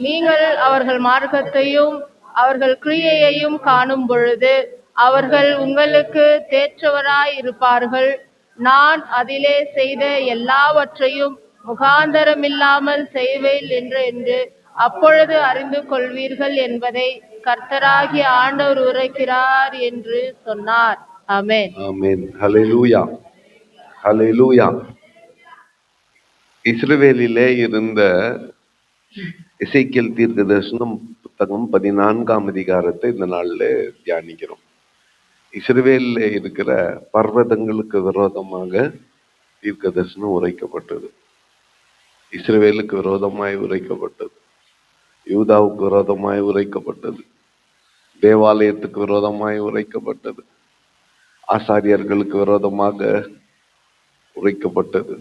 நீங்கள் அவர்கள் மார்க்கத்தையும் அவர்கள் கிரியையையும் காணும் பொழுது அவர்கள் உங்களுக்கு தேற்றவராய் இருப்பார்கள். நான் அதிலே செய்த எல்லாவற்றையும் முகாந்தரமில்லாமல் செய்வேன் என்று அப்பொழுது அறிந்து கொள்வீர்கள் என்பதை கர்த்தராகிய ஆண்டவர் உரைக்கிறார் என்று சொன்னார். ஆமென். ஆமென். ஹல்லேலூயா. ஹல்லேலூயா. இஸ்ரவேலிலே இருந்த எசேக்கியேல் தீர்க்கதரிசனம் புத்தகம் 14ஆம் அதிகாரத்தை இந்த நாள்ல தியானிக்கிறோம். இஸ்ரவேலில் இருக்கிற பர்வதங்களுக்கு விரோதமாக தீர்க்க தரிசனம் உரைக்கப்பட்டது. இஸ்ரவேலுக்கு விரோதமாய் உரைக்கப்பட்டது, யூதாவுக்கு விரோதமாய் உரைக்கப்பட்டது, தேவாலயத்துக்கு விரோதமாய் உரைக்கப்பட்டது, ஆசாரியர்களுக்கு விரோதமாக உரைக்கப்பட்டது,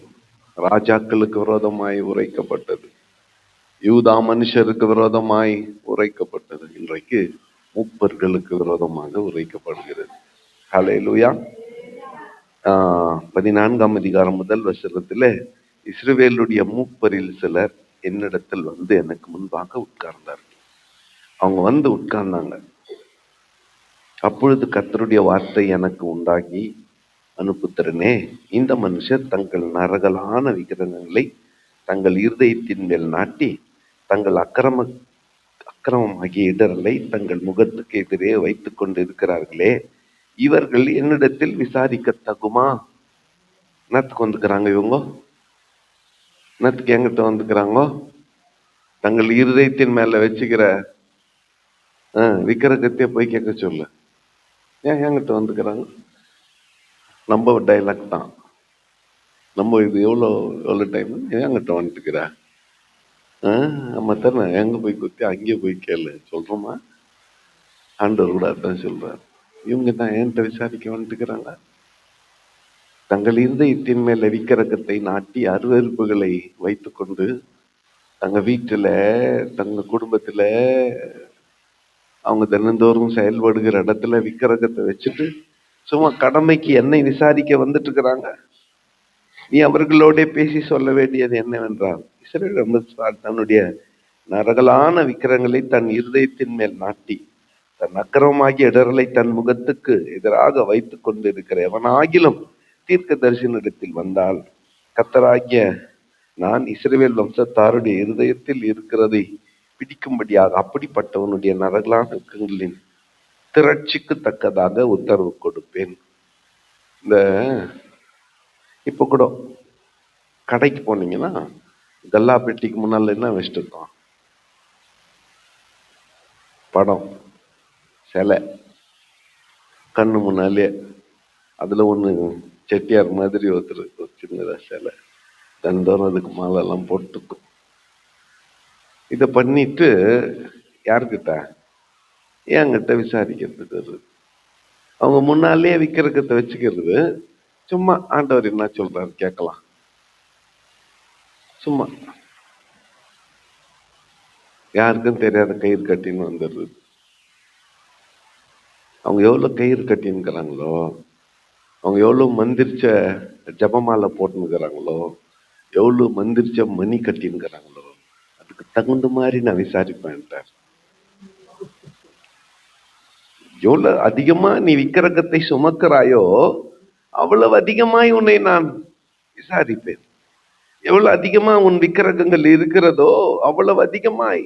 ராஜாக்களுக்கு விரோதமாய் உரைக்கப்பட்டது, யூதா மனுஷருக்கு விரோதமாய் உரைக்கப்பட்டது. இன்றைக்கு மூப்பர்களுக்கு விரோதமாக உரைக்கப்படுகிறது. ஹல்லேலூயா. 14ஆம் அதிகாரம் முதல் வசனத்திலே இஸ்ரவேலுடைய மூப்பரில் சிலர் என்னிடத்தில் வந்து எனக்கு முன்பாக உட்கார்ந்தார்கள். அவங்க வந்து உட்கார்ந்தாங்க. அப்பொழுது கர்த்தருடைய வார்த்தை எனக்கு உண்டாகி, அனுப்புத்திறனே, இந்த மனுஷர் தங்கள் நரகலான விக்கிரகங்களை தங்கள் இருதயத்தின் மேல் நாட்டி தங்கள் அக்கிரமமாகிய இடரலை தங்கள் முகத்துக்கு எதிரே வைத்துக் கொண்டு இருக்கிறார்களே, இவர்கள் என்னிடத்தில் விசாரிக்க தகுமா? என்னத்துக்கு வந்துக்கிறாங்க இவங்க? என்னத்துக்கு எங்கிட்ட வந்துக்கிறாங்க? தங்கள் இருதயத்தின் மேல வச்சுக்கிற விக்கிரகத்தையே போய் கேட்க சொல்லு. ஏன் என்கிட்ட வந்துக்கிறாங்க? நம்ம டைலாக் தான். நம்ம இது எவ்வளோ டைம் என்கிட்ட வந்துட்டுக்கிற நம்ம தானே எங்க போய் குத்தி அங்கேயே போய் கேளு சொல்றோமா? ஆண்டவர் கூட அதான் சொல்றாரு. இவங்க தான் என்கிட்ட விசாரிக்க வந்துட்டுக்கிறாங்க. தங்கள் இருதயத்தின் மேல விக்கிரகத்தை நாட்டி அருவருப்புகளை வைத்துக்கொண்டு தங்க வீட்டுல தங்க குடும்பத்துல அவங்க தினந்தோறும் செயல்படுகிற இடத்துல விக்கிரகத்தை வச்சுட்டு சும்மா கடமைக்கு என்னை விசாரிக்க வந்துட்டு இருக்கிறாங்க. நீ அவர்களோட பேசி சொல்ல வேண்டியது என்னவென்றால், இஸ்ரவேல் தன்னுடைய நரகலான விக்கிரகங்களை தன் இருதயத்தின் மேல் நாட்டி தன் அக்கிரமமாகிய இடரலை தன் முகத்துக்கு எதிராக வைத்துக் கொண்டு இருக்கிற எவனாகிலும் தீர்க்க தரிசனத்தில் வந்தால், கர்த்தராகிய நான் இஸ்ரவேல் வம்சத்தாருடைய இருதயத்தில் இருக்கிறதை பிடிக்கும்படியாக அப்படிப்பட்டவனுடைய நரகலான விக்கிரகங்களின் திரட்சிக்கு தக்கதாக உத்தரவு கொடுப்பேன். இந்த இப்போ கூட கடைக்கு போனீங்கன்னா கல்லா பெட்டிக்கு முன்னால என்ன வச்சுட்டு இருக்கோம்? படம், சிலை, கண்ணு முன்னாலே. அதுல ஒண்ணு செட்டியார் மாதிரி ஒருத்தர் சின்னதா சிலை, தந்தோறும் அதுக்கு மாலை எல்லாம் போட்டுக்கும். இதை பண்ணிட்டு யாருக்கிட்ட? என்கிட்ட விசாரிக்கிறதுக்கு அவங்க முன்னாலே விக்கிரகத்தை வச்சுக்கிறது. சும்மா ஆண்டவர் என்ன சொல்றாரு கேட்கலாம். சும்மா யாருக்கும் தெரியாத கயிறு கட்டின்னு வந்துடுறது. அவங்க எவ்வளவு கயிறு கட்டின்னுக்கிறாங்களோ, அவங்க எவ்வளவு மந்திரிச்ச ஜபமாலை போட்டுன்னுக்கிறாங்களோ, எவ்வளவு மந்திரிச்ச மணி கட்டின்னுக்கிறாங்களோ, அதுக்கு தகுந்த மாதிரி நான் விசாரிப்பேன்ட்டார். எவ்வளவு அதிகமா நீ விக்கிரகத்தை சுமக்கிறாயோ அவ்வளவு அதிகமாய் உன்னை நான் விசாரிப்பேன். எவ்வளவு அதிகமா உன் விக்கிரகங்கள் இருக்கிறதோ அவ்வளவு அதிகமாய்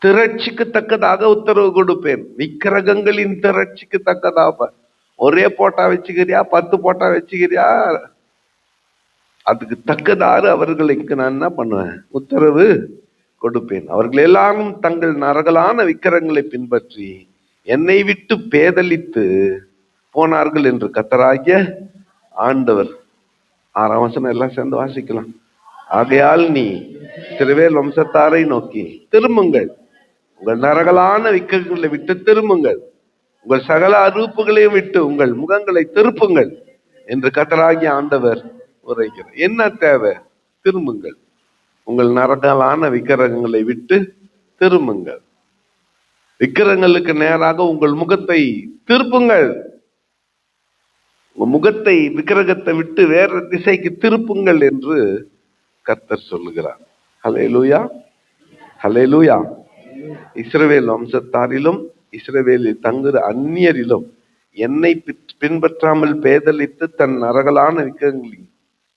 திரட்சிக்கு தக்கதாக உத்தரவு கொடுப்பேன். விக்கிரகங்களின் திரட்சிக்கு தக்கதாக. ஒரே போட்டா வச்சுக்கிறியா, 10 போட்டா வச்சுக்கிறியா, அதுக்கு தக்கதாறு அவர்களுக்கு நான் என்ன பண்ணுவேன்? உத்தரவு கொடுப்பேன். அவர்கள் எல்லாரும் தங்கள் நரகலான விக்கிரகங்களை பின்பற்றி என்னை விட்டு பேதலித்து போனார்கள் என்று கர்த்தராகிய ஆண்டவர். 6ஆம் வசனம் எல்லாம் சேர்ந்து வாசிக்கலாம். ஆகையால் நீ இஸ்ரவேல் வம்சத்தாரை நோக்கி திரும்புங்கள், உங்கள் நரகலான விக்கிரகங்களை விட்டு திரும்புங்கள், உங்கள் சகல அருப்புகளையும் விட்டு உங்கள் முகங்களை திருப்புங்கள் என்று கர்த்தராகிய ஆண்டவர் உரைக்கிறார். என்ன தேவை? திரும்புங்கள், உங்கள் நரகலான விக்கிரகங்களை விட்டு திரும்புங்கள், விக்கிரகங்களுக்கு நேராக உங்கள் முகத்தை திருப்புங்கள், உங்கள் முகத்தை விக்கிரகத்தை விட்டு வேற திசைக்கு திருப்புங்கள் என்று கர்த்தர் சொல்லுகிறார். ஹல்லேலூயா. ஹல்லேலூயா. இஸ்ரவேல் வம்சத்தாரிலும் இஸ்ரவேலில் தங்குற அந்நியரிலும் என்னை பின்பற்றாமல் பேதலித்து தன் நரகலான விக்கிரகங்களில்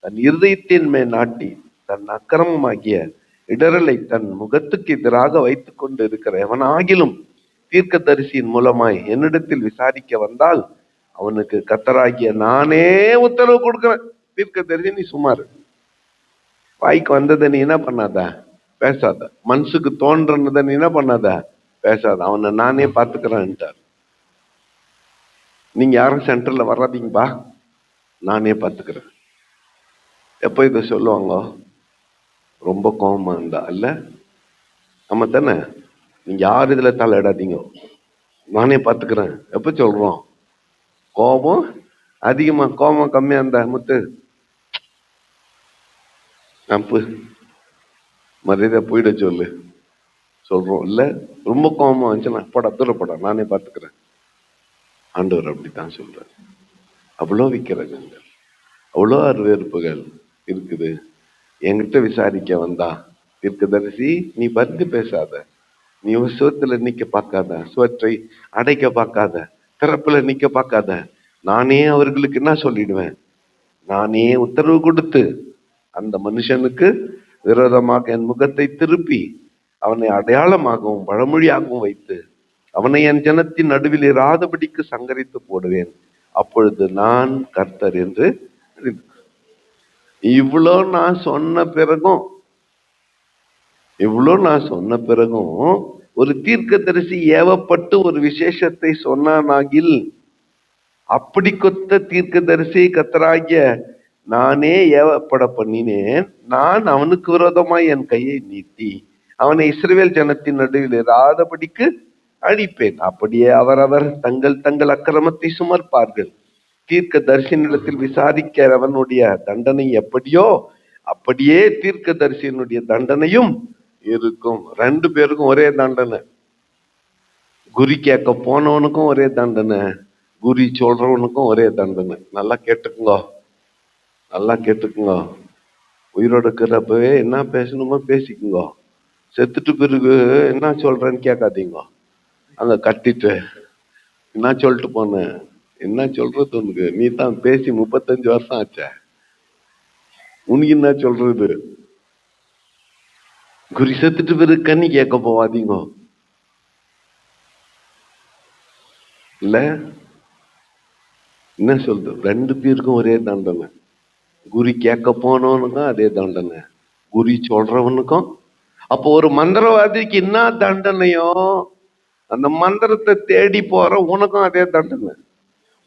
தன் இருதயத்தின் மேல் நாட்டி தன் அக்கிரமமாகிய இடரலை தன் முகத்துக்கு எதிராக வைத்துக் கொண்டு இருக்கிற எவனாகிலும் தீர்க்கதரிசியின் மூலமாய் என்னிடத்தில் விசாரிக்க வந்தால் அவனுக்கு கர்த்தராகிய நானே உத்தரவு கொடுக்கிறேன். தீர்க்கதரிசி நீ சுமார் வாய்க்கு வந்ததை நீ என்ன பண்ணாத, பேசாத. மனசுக்கு தோன்றதை நீ என்ன பண்ணாத, பேசாத. அவனை நானே பார்த்துக்கிறேன்ட்டார். நீங்க யாரும் சென்டர்ல வராதீங்கப்பா, நானே பார்த்துக்கிறேன். எப்போ இதை சொல்லுவாங்க? ரொம்ப கோபமா இருந்தா இல்ல? நம்ம தானே. நீங்க யார் இதுல தலையிடாதீங்க, நானே பார்த்துக்கிறேன். எப்ப சொல்றோம்? கோபம் அதிகமா, கோபம் கம்மியா இருந்தா முத்து நப்பு மரியாதை போயிட சொல்லு சொல்றோம் இல்ல? ரொம்ப கோபமா வந்துச்சுன்னா போடா தூரப்படா, நானே பார்த்துக்கிறேன். ஆண்டவர் அப்படித்தான் சொல்றாரு. அவ்வளோ விக்கிறகங்கள், அவ்வளோ அருவேற்புகள் இருக்குது. என்கிட்ட விசாரிக்க வந்தா தீர்க்கதரிசி நீ வந்து பேசாத, நீ சுவத்துல நிக்க பார்க்காத, சுவற்றை அடைக்க பார்க்காத, திறப்புல நிக்க பார்க்காத. நானே அவர்களுக்கு என்ன சொல்லிடுவேன், நானே உத்தரவு கொடுத்து அந்த மனுஷனுக்கு விரோதமாக என் முகத்தை திருப்பி அவனை அடையாளமாகவும் பழமொழியாகவும் வைத்து அவனை என் ஜனத்தின் நடுவில் இராதபடிக்கு சங்கரித்து போடுவேன். அப்பொழுது நான் கர்த்தர் என்று. இவ்வளோ நான் சொன்ன பிறகும் ஒரு தீர்க்கதரிசி ஏவப்பட்டு ஒரு விசேஷத்தை சொன்னானாகில் அப்படி கொத்த தீர்க்கதரிசி கர்த்தராகிய நானே ஏவப்பட பண்ணினேன். நான் அவனுக்கு விரோதமாய் என் கையை நீட்டி அவனை இஸ்ரவேல் ஜனத்தின் நடுவில் இராதபடிக்கு அழிப்பேன். அப்படியே அவரவர் தங்கள் தங்கள் அக்கிரமத்தை சுமர்ப்பார்கள். தீர்க்க தரிசனத்தில் விசாரிக்கிறவனுடைய தண்டனை எப்படியோ அப்படியே தீர்க்க தரிசனுடைய தண்டனையும் இருக்கும். 2 பேருக்கும் ஒரே தண்டனை. குறி கேட்க போனவனுக்கும் ஒரே தண்டனை, குறி சொல்றவனுக்கும் ஒரே தண்டனை. நல்லா கேட்டுக்குங்க, நல்லா கேட்டுக்குங்க. உயிரோட இருக்கிறப்பவே என்ன பேசணுமோ பேசிக்குங்க. செத்துட்டு பிறகு என்ன சொல்றேன்னு கேட்காதீங்க. அங்க கட்டிட்டு என்ன சொல்லிட்டு போனேன், என்ன சொல்றது உனக்கு? நீ தான் பேசி 35 வருஷம் ஆச்ச, உனக்கு என்ன சொல்றது? குறி செத்துட்டு பிறகு கண்ணி கேட்க போவாதீங்க இல்ல? என்ன சொல்றது? 2 பேருக்கும் ஒரே தண்டனை. குறி கேட்க போனவனுக்கும் அதே தண்டனை, குறி சொல்றவனுக்கும். அப்போ ஒரு மந்திரவாதிக்கு என்ன தண்டனையோ அந்த மந்திரத்தை தேடி போற உனக்கும் அதே தண்டனை.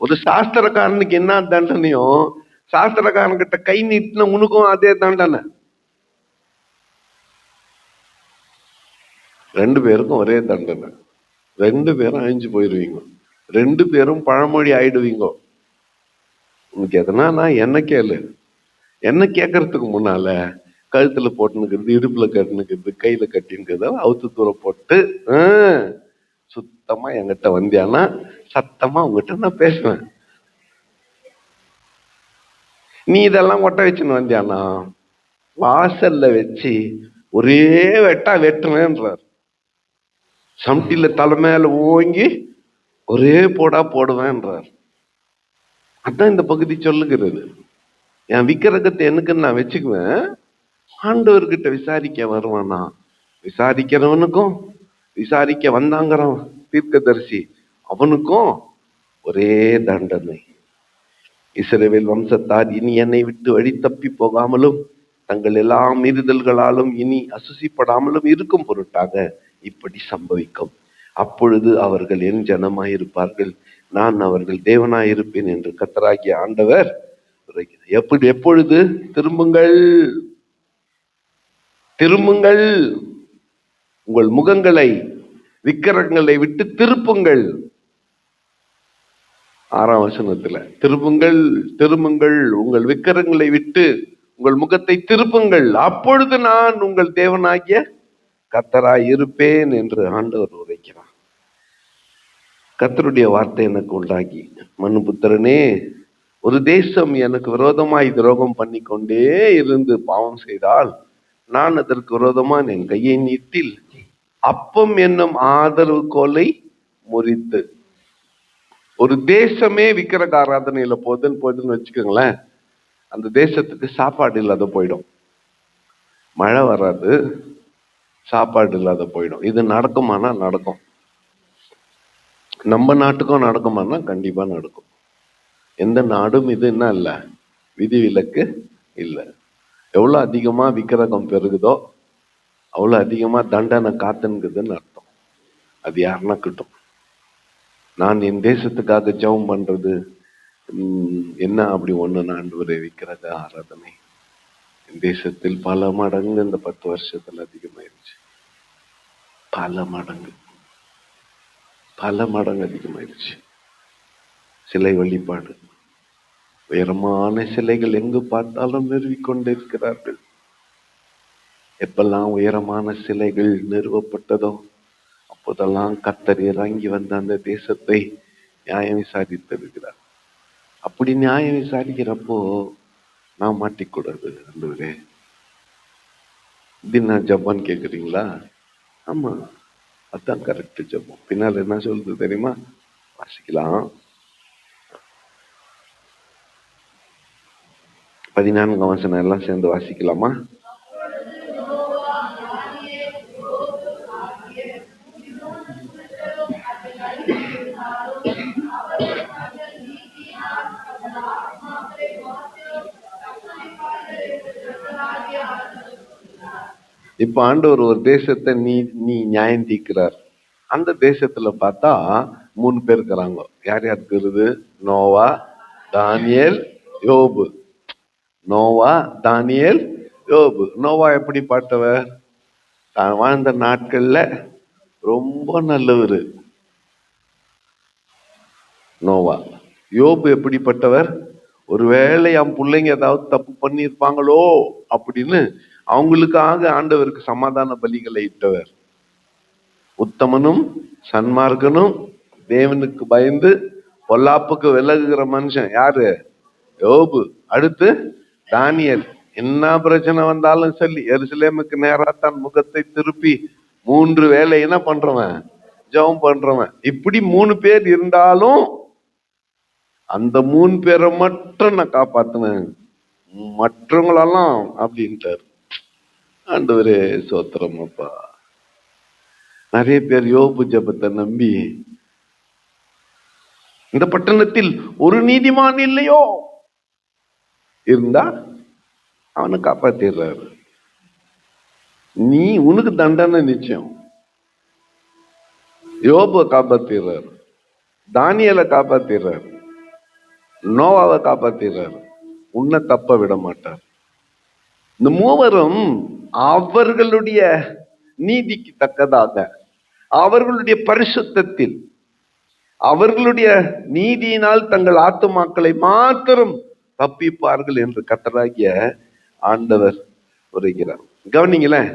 ஒரு சாஸ்திரக்காரனுக்கு என்ன தண்டனையோ சாஸ்திரக்காரன் கிட்ட கை நீட்டின உனக்கும் அதே தண்டனை. 2 பேருக்கும் ஒரே தண்டனை. 2 பேரும் அழிஞ்சு போயிருவீங்க, 2 பேரும் பழமொழி ஆயிடுவீங்க. உனக்கு எதனா நான் என்ன கேளு, என்ன கேட்கறதுக்கு முன்னால கழுத்துல போட்டுனுக்கிறது, இடுப்புல கட்டுனுக்கிறது, கையில கட்டினுக்கிறது அவுத்து தூரம் போட்டு சுத்தமா என்கிட்ட வந்தியானா சத்தமா உங்ககிட்ட நான் பேசுவேன். நீ இதெல்லாம் ஒட்ட வச்சுன்னு வந்தியானா வாசல்ல வச்சு ஒரே வெட்டா வெட்டுவேன்றார். சம்டில தலைமையில ஓங்கி ஒரே போடா போடுவேன்றார். அதான் இந்த பகுதி சொல்லுகிறது. என் விக்கிரகத்தை எனக்கு நான் வச்சுக்குவேன், ஆண்டவர்கிட்ட விசாரிக்க வருவானா விசாரிக்கிறவனுக்கும் விசாரிக்க வந்தாங்கிறவன் தீர்க்கதரிசி அவனுக்கும் ஒரே தண்டனை. இஸ்ரவேல் வம்சத்தார் இனி என்னை விட்டு வழி தப்பி போகாமலும் தங்கள் எல்லா மீறுதல்களாலும் இனி அசுசிப்படாமலும் இருக்கும் பொருட்டாக இப்படி சம்பவிக்கும். அப்பொழுது அவர்கள் என் ஜனமாயிருப்பார்கள், நான் அவர்கள் தேவனாயிருப்பேன் என்று கர்த்தராகிய ஆண்டவர் எப்பொழுது? திரும்புங்கள், திரும்புங்கள், உங்கள் முகங்களை விக்கிரகங்களை விட்டு திருப்புங்கள். 6ஆம் வசனத்துல திரும்புங்கள், திரும்புங்கள், உங்கள் விக்கிரகங்களை விட்டு உங்கள் முகத்தை திருப்புங்கள், அப்பொழுது நான் உங்கள் தேவனாகிய கர்த்தராய் இருப்பேன் என்று ஆண்டவர் உரைக்கிறார். கர்த்தருடைய வார்த்தை எனக்கு உண்டாகி, மனுபுத்திரனே, ஒரு தேசம் எனக்கு விரோதமாய் துரோகம் பண்ணி கொண்டே இருந்து பாவம் செய்தால் நான் அதற்கு விரோதமா என் கையை நீட்டில் அப்பம் என்னும் ஆதரவு கோலை முறித்து. ஒரு தேசமே விக்கிரக ஆராதனையில போதுன்னு வச்சுக்கோங்களேன், அந்த தேசத்துக்கு சாப்பாடு இல்லாத போயிடும். மழை வராது, சாப்பாடு இல்லாத போயிடும். இது நடக்குமானா நடக்கும். நம்ம நாட்டுக்கும் நடக்குமானா கண்டிப்பா நடக்கும். எந்த நாடும் இது என்ன இல்ல, விதிவிலக்கு இல்லை. எவ்வளவு அதிகமா விக்கிரகம் பெருகுதோ அவ்வளவு அதிகமா தண்டனை காத்துங்குதுன்னு அர்த்தம். அது யாருன்னா கிட்டும். நான் என் தேசத்துக்காக ஜெபம் பண்றது என்ன அப்படி ஒண்ணு ஆண்டவரே, விக்கிரக ஆராதனை என் தேசத்தில் பல மடங்கு இந்த 10 வருஷத்துல அதிகமாயிருச்சு. பல மடங்கு அதிகமாயிருச்சு. சிலை வழிபாடு, உயரமான சிலைகள் எங்கு பார்த்தாலும் நிறுவிக்கொண்டே இருக்கிறார்கள். எப்பெல்லாம் உயரமான சிலைகள் நிறுவப்பட்டதோ அப்போதெல்லாம் கர்த்தர் இறங்கி வந்த அந்த தேசத்தை நியாயம் விசாரித்திருக்கிறார். அப்படி நியாயம் விசாரிக்கிறப்போ நான் மாட்டிக்கூடாது. ஆண்டவரே, இது நான் ஜப்பான் கேக்குறீங்களா? ஆமா, அதான் கரெக்ட் ஜபம். பின்னால் என்ன சொல்றது தெரியுமா? வாசிக்கலாம். 14ஆம் வசனம் எல்லாம் சேர்ந்து வாசிக்கலாமா? இப்ப ஆண்டவர் ஒரு தேசத்தை நீ நியாயம் தீர்க்கிறார். அந்த தேசத்துல பார்த்தா 3 பேர் இருக்கிறாங்க. யார் இருக்கிறது? நோவா, தானியேல், யோபு. நோவா, தானியேல், யோபு. நோவா எப்படிப்பட்டவர்? தான் வாழ்ந்த நாட்கள்ல ரொம்ப நல்லவர் நோவா. யோபு எப்படிப்பட்டவர்? ஒருவேளை என் பிள்ளைங்க ஏதாவது தப்பு பண்ணியிருப்பாங்களோ அப்படின்னு அவங்களுக்காக ஆண்டவருக்கு சமாதான பலிகளை இட்டவர். உத்தமனும் சன்மார்க்கனும் தேவனுக்கு பயந்து பொல்லாப்புக்கு விலகுகிற மனுஷன் யாரு? யோபு. அடுத்து தானியேல். என்ன பிரச்சனை வந்தாலும் சொல்லி எருசலேமுக்கு நேரா தன் முகத்தை திருப்பி 3 வேளை என்ன பண்றவன்? ஜெபம் பண்றவன். இப்படி 3 பேர் இருந்தாலும் அந்த 3 பேரை மட்டும் நான் காப்பாத்தினேன், மற்றவங்களெல்லாம் அப்படின்ட்டார். ஆண்டவரே சோத்திரம் அப்பா. நிறைய பேர் யோபு ஜெபத்தை நம்பி இந்த பட்டணத்தில் ஒரு நீதிமான் இல்லையோ இருந்தா அவனை காப்பாத்திடுறாரு. நீ உனக்கு தண்டனை நிச்சயம். யோபுவை காப்பாத்திடுறாரு, தானியேலை காப்பாத்திடுறாரு, நோவாவை காப்பாத்திடுறாரு. உன்னை தப்ப விட மாட்டார். இந்த மூவரும் அவர்களுடைய நீதிக்கு தக்கதாக, அவர்களுடைய பரிசுத்தத்தில், அவர்களுடைய நீதியினால் தங்கள் ஆத்துமாக்களை மாத்திரம் தப்பிப்பார்கள் என்று கர்த்தராகிய ஆண்டவர் உரைக்கிறார். கவனிங்களேன்,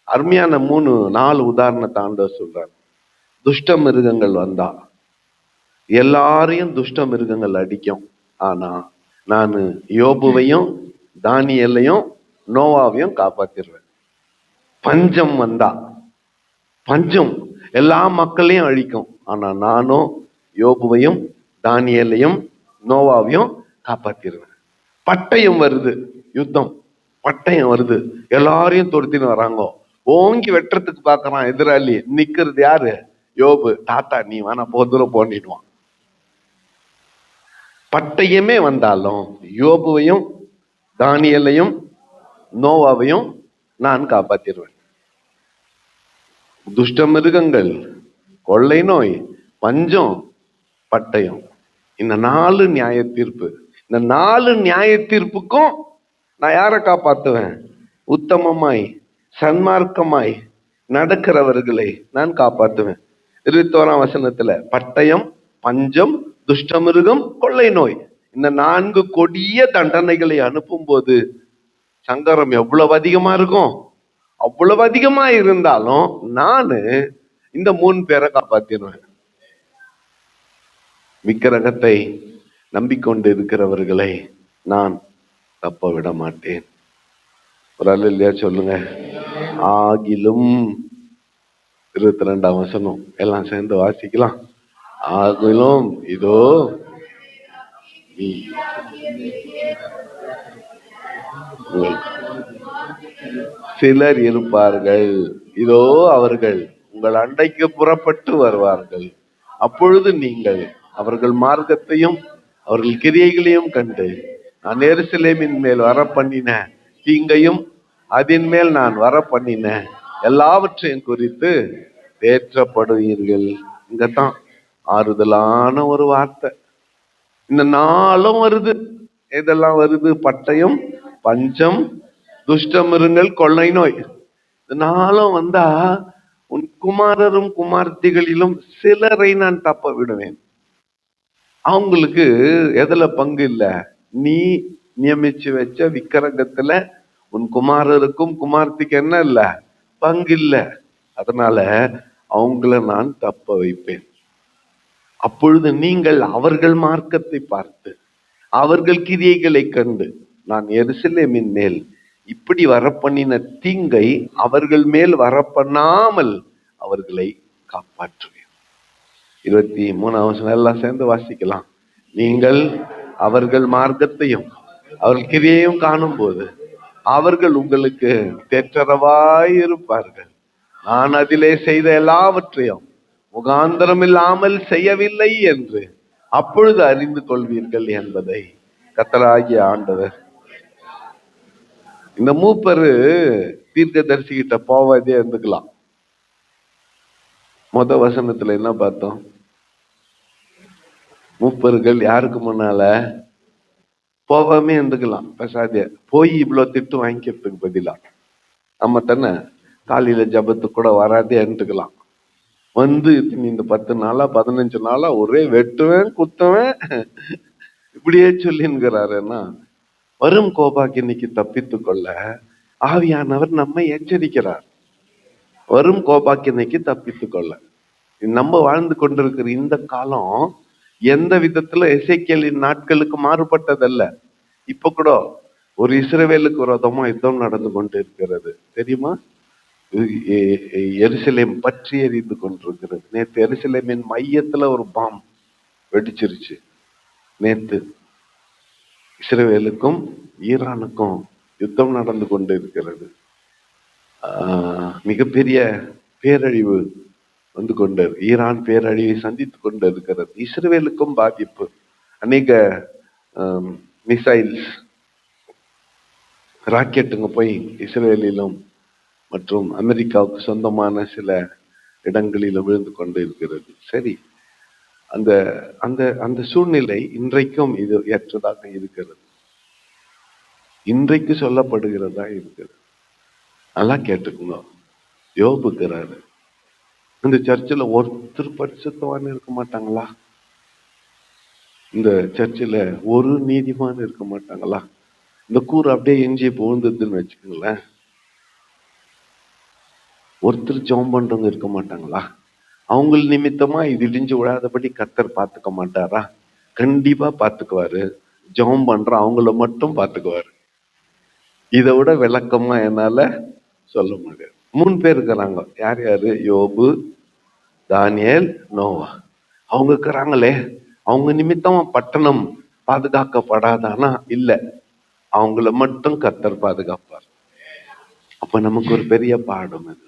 அருமையான 3-4 உதாரணத்தை ஆண்டவர் சொல்றார். துஷ்ட மிருகங்கள் வந்தா எல்லாரையும் துஷ்ட மிருகங்கள் அடிக்கும். ஆனா நான் யோபுவையும் தானியேலையும் நோவாவையும் காப்பாத்திடுவேன். பஞ்சம் வந்தா பஞ்சம் எல்லா மக்களையும் அழிக்கும். ஆனா நானும் யோபுவையும் தானியேலையும் நோவாவையும் காப்பாத்திடுவேன். பட்டயம் வருது, யுத்தம் பட்டயம் வருது, எல்லாரையும் துரத்தின்னு வராங்க. ஓங்கி வெட்டுறதுக்கு பாக்குறான் எதிராளி. நிக்கிறது யாரு? யோபு. தாத்தா நீ வேணா தூரம் போனிடுவான். பட்டயமே வந்தாலும் யோபுவையும் தானியேலையும் நோவாவையும் நான் காப்பாத்திடுவேன். துஷ்ட மிருகங்கள், கொள்ளை நோய், பஞ்சம், பட்டயம், இந்த 4 நியாய தீர்ப்பு. இந்த 4 நியாய தீர்ப்புக்கும் நான் யாரை காப்பாத்துவேன்? உத்தமமாய் சன்மார்க்கமாய் நடக்கிறவர்களை நான் காப்பாத்துவேன். 21ஆம் வசனத்துல பட்டயம், பஞ்சம், துஷ்டமிருகம், கொள்ளை நோய், இந்த 4 கொடிய தண்டனைகளை அனுப்பும் போது சங்கரம் எவ்வளவு அதிகமா இருக்கும்? அவ்வளவு அதிகமா இருந்தாலும் நானு இந்த 3 பேரை காப்பாத்திடுவேன். விக்கிரகத்தை நம்பிக்கொண்டு இருக்கிறவர்களை நான் தப்ப விட மாட்டேன். ஒரு அல்லேலூயா சொல்லுங்க. ஆகிலும் 22ஆம் வசனம் எல்லாம் சேர்ந்து வாசிக்கலாம். ஆகிலும் இதோ சிலர் இருப்பார்கள், இதோ அவர்கள் உங்கள் அண்டைக்கு புறப்பட்டு வருவார்கள். அப்பொழுது நீங்கள் அவர்கள் மார்க்கத்தையும் அவர்கள் கிரியைகளையும் கண்டு நான் எருசலேமின் மேல் வர பண்ணின தீங்கையும் அதன் மேல் நான் வர பண்ணின எல்லாவற்றையும் குறித்து தேற்றப்படுவீர்கள். இங்கதான் ஆறுதலான ஒரு வார்த்தை. இந்த நாளும் வருது. எதெல்லாம் வருது? பட்டயம், பஞ்சம், துஷ்டமிருங்கள், கொள்ளை நோய். இந்த நாளும் வந்தா உன் குமாரரும் குமார்த்திகளிலும் சிலரை நான் தப்ப விடுவேன். அவங்களுக்கு எதுல பங்கு இல்ல? நீ நியமிச்சு வச்ச விக்கிரகத்துல உன் குமாரருக்கும் குமார்த்திக்கு என்ன இல்ல? பங்கு இல்ல. அதனால அவங்கள நான் தப்ப வைப்பேன். அப்பொழுது நீங்கள் அவர்கள் மார்க்கத்தை பார்த்து அவர்கள் கிரியைகளை கண்டு நான் எருசலேமின் மேல் இப்படி வரப்பண்ணின தீங்கை அவர்கள் மேல் வரப்பண்ணாமல் அவர்களை காப்பாற்றுவேன். 23ஆம் வசனம் எல்லாம் சேர்ந்து வாசிக்கலாம். நீங்கள் அவர்கள் மார்க்கத்தையும் அவர்கள் கிரியையும் காணும் போது அவர்கள் உங்களுக்கு தேற்றரவாய் இருப்பார்கள். நான் அதிலே செய்த எல்லாவற்றையும் முகாந்திரம் இல்லாமல் செய்யவில்லை என்று அப்பொழுது அறிந்து கொள்வீர்கள் என்பதை கர்த்தராகிய ஆண்டவர். இந்த மூப்பரு தீர்க்கதரிசி கிட்ட போவதே இருந்துக்கலாம். வசனத்துல என்ன பார்த்தோம்? மூப்பர்கள் யாருக்கு முன்னால போகாமே இருந்துக்கலாம். பேசாதே போய் இவ்வளவு திட்டு வாங்கிக்கிறதுக்கு பதிலா நம்ம தானே காலையில ஜபத்துக்கு கூட வராதே இருந்துக்கலாம். வந்து இந்த 10 நாளா 15 நாளா ஒரே வெட்டுவேன் குத்துவேன் இப்படியே சொல்லின்கிறாருன்னா வரும் கோபாக்கினைக்கு தப்பித்து கொள்ள ஆவியானவர் நம்மை எச்சரிக்கிறார். வரும் கோபாக்கினைக்கு தப்பித்து கொள்ள நம்ம வாழ்ந்து கொண்டிருக்கிற இந்த காலம் எந்த விதத்துல எசேக்கியேலின் நாட்களுக்கு மாறுபட்டதல்ல. இப்ப கூட ஒரு இஸ்ரவேலுக்கு விரோதமா யுத்தம் நடந்து கொண்டு இருக்கிறது தெரியுமா? எருசலேம் பற்றி எரிந்து கொண்டிருக்கிறது. நேற்று எருசலேமின் மையத்துல ஒரு பாம் வெடிச்சிருச்சு. நேற்று இஸ்ரவேலுக்கும் ஈரானுக்கும் யுத்தம் நடந்து கொண்டு இருக்கிறது. மிகப்பெரிய பேரழிவு வந்து கொண்டு ஈரான் பேரழிவை சந்தித்து கொண்டு இருக்கிறது. இஸ்ரவேலுக்கும் பாதிப்பு. அநேக மிசைல்ஸ் ராக்கெட்டுங்க போய் இஸ்ரேலிலும் மற்றும் அமெரிக்காவுக்கு சொந்தமான சில இடங்களிலும் விழுந்து கொண்டு இருக்கிறது. சரி, அந்த அந்த அந்த சூழ்நிலை இன்றைக்கும் இது ஏற்றதாக இருக்கிறது. இன்றைக்கு சொல்லப்படுகிறதா இருக்கிறது. நல்லா கேட்டுக்கணும். யோபுக்கிறாரு, இந்த சர்ச்சில் ஒருத்தர் பரிசுத்தவான் இருக்க மாட்டாங்களா? இந்த சர்ச்சில் ஒரு நீதிமான் இருக்க மாட்டாங்களா? இந்த கூறு அப்படியே எஞ்சி புகுந்ததுன்னு வச்சுக்கோங்களேன். ஒருத்தர் ஜெபம் பண்றவங்க இருக்க மாட்டாங்களா? அவங்க நிமித்தமா இது இடிஞ்சு விடாதபடி கர்த்தர் பார்த்துக்க மாட்டாரா? கண்டிப்பா பார்த்துக்குவாரு. ஜெபம் பண்ற அவங்கள மட்டும் பார்த்துக்குவாரு. இதை விட விளக்கமா என்னால சொல்ல முடியாது. 3 பேர் இருக்கிறாங்க. யார் யாரு? யோபு, தானியேல், நோவா. அவங்க இருக்கிறாங்களே, அவங்க நிமித்தமா பட்டணம் பாதுகாக்கப்படாதானா? இல்ல, அவங்கள மட்டும் கர்த்தர் பாதுகாப்பார். அப்ப நமக்கு ஒரு பெரிய பாடம் இது.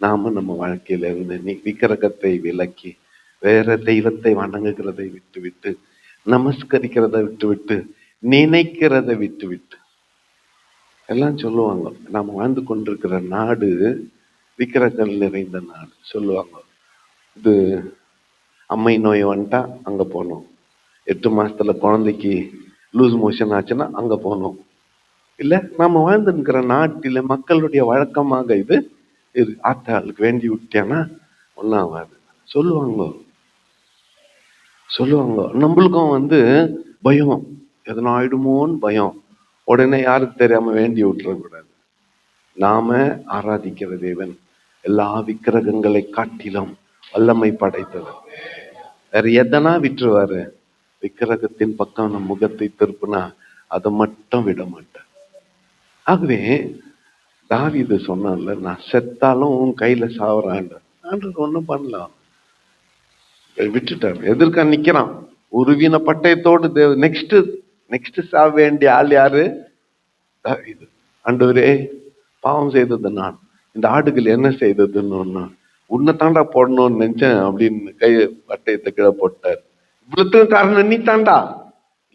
நாம நம்ம வாழ்க்கையில இருந்து விக்கிரகத்தை விலக்கி வேற தெய்வத்தை வணங்குகிறதை விட்டுவிட்டு, நமஸ்கரிக்கிறத விட்டுவிட்டு, நினைக்கிறத விட்டுவிட்டு. எல்லாம் சொல்லுவாங்க, நாம வாழ்ந்து கொண்டிருக்கிற நாடு விக்கிரகங்கள் நிறைந்த நாடு. சொல்லுவாங்க, இது அம்மை நோய் வந்துட்டா அங்க போனோம், 8 மாசத்துல குழந்தைக்கு லூஸ் மோஷன் ஆச்சுன்னா அங்க போனோம். இல்ல, நாம வாழ்ந்துருக்கிற நாட்டில மக்களுடைய வழக்கமாக இது ஆத்தாளுக்கு வேண்டி விட்டேன்னா ஒன்னாவாது. சொல்லுவாங்க. நம்மளுக்கும் பயம், எதனா ஆயிடுமோன்னு பயம். உடனே யாருக்கு தெரியாம வேண்டி விட்டுறக்கூடாது. நாம ஆராதிக்கிற தேவன் எல்லா விக்கிரகங்களை காட்டிலும் வல்லமை படைத்தவர். வேற எதனா விட்டுருவாரு. விக்கிரகத்தின் பக்கம் நம் முகத்தை திருப்பினா அதை மட்டும் விட மாட்டார். ஆகவே தாவீது சொன்னான்ல, நான் செத்தாலும் உன் கையில சாவறான். ஆண்டவர் ஒண்ணும் பண்ணலாம், விட்டுட்டார். எதிர்க்க நிக்கிறான் உருவின பட்டயத்தோடு. நெக்ஸ்ட் நெக்ஸ்ட் சாக வேண்டிய ஆள் யாரு? தாவீது. ஆண்டவரே, பாவம் செய்தது நான், இந்த ஆடுகள் என்ன செய்ததுன்னு ஒண்ணு உன்னை தாண்டா போடணும்னு நினைச்சேன் அப்படின்னு பட்டயத்தை கீழே போட்டார். இவ்வளவுக்கும் காரணம் நீ தாண்டா.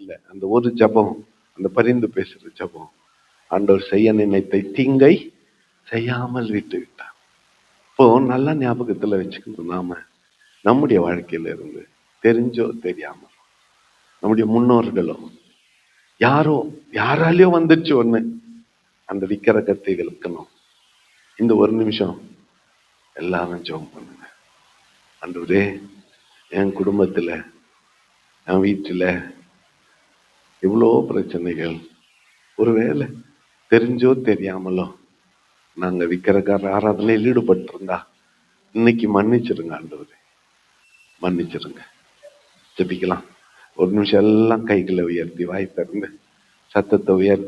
இல்ல, அந்த ஒரு ஜபம், அந்த பரிந்து பேசுற ஜபம், ஆண்டவர் செய்ய நினைத்த தீங்கை செய்யாமல் விட்டு விட்டார். இப்போ நல்லா ஞாபகத்துல வச்சுக்கணும், நாம நம்முடைய வாழ்க்கையில இருந்து தெரிஞ்சோ தெரியாம நம்முடைய முன்னோர்களோ யாராலையோ வந்துச்சு ஒண்ணு, அந்த விக்கிர கத்தைகளுக்கணும். இந்த ஒரு நிமிஷம் எல்லாரும் ஜெபம் பண்ணுங்க. ஆண்டவரே, என் குடும்பத்துல, என் வீட்டுல இவ்வளோ பிரச்சனைகள், ஒருவேளை தெரிஞ்சோ தெரியாமலோ நாங்க விக்கிரகார ஆராதனையில் ஈடுபட்டு இருந்தா இன்னைக்கு மன்னிச்சிருங்க ஆண்டவரே, மன்னிச்சிருங்க. ஜெபிக்கலாம். ஒரு நிமிஷம் எல்லாம் கைகளை உயர்த்தி, வாய் திறந்து சத்தத்தை உயர்த்தி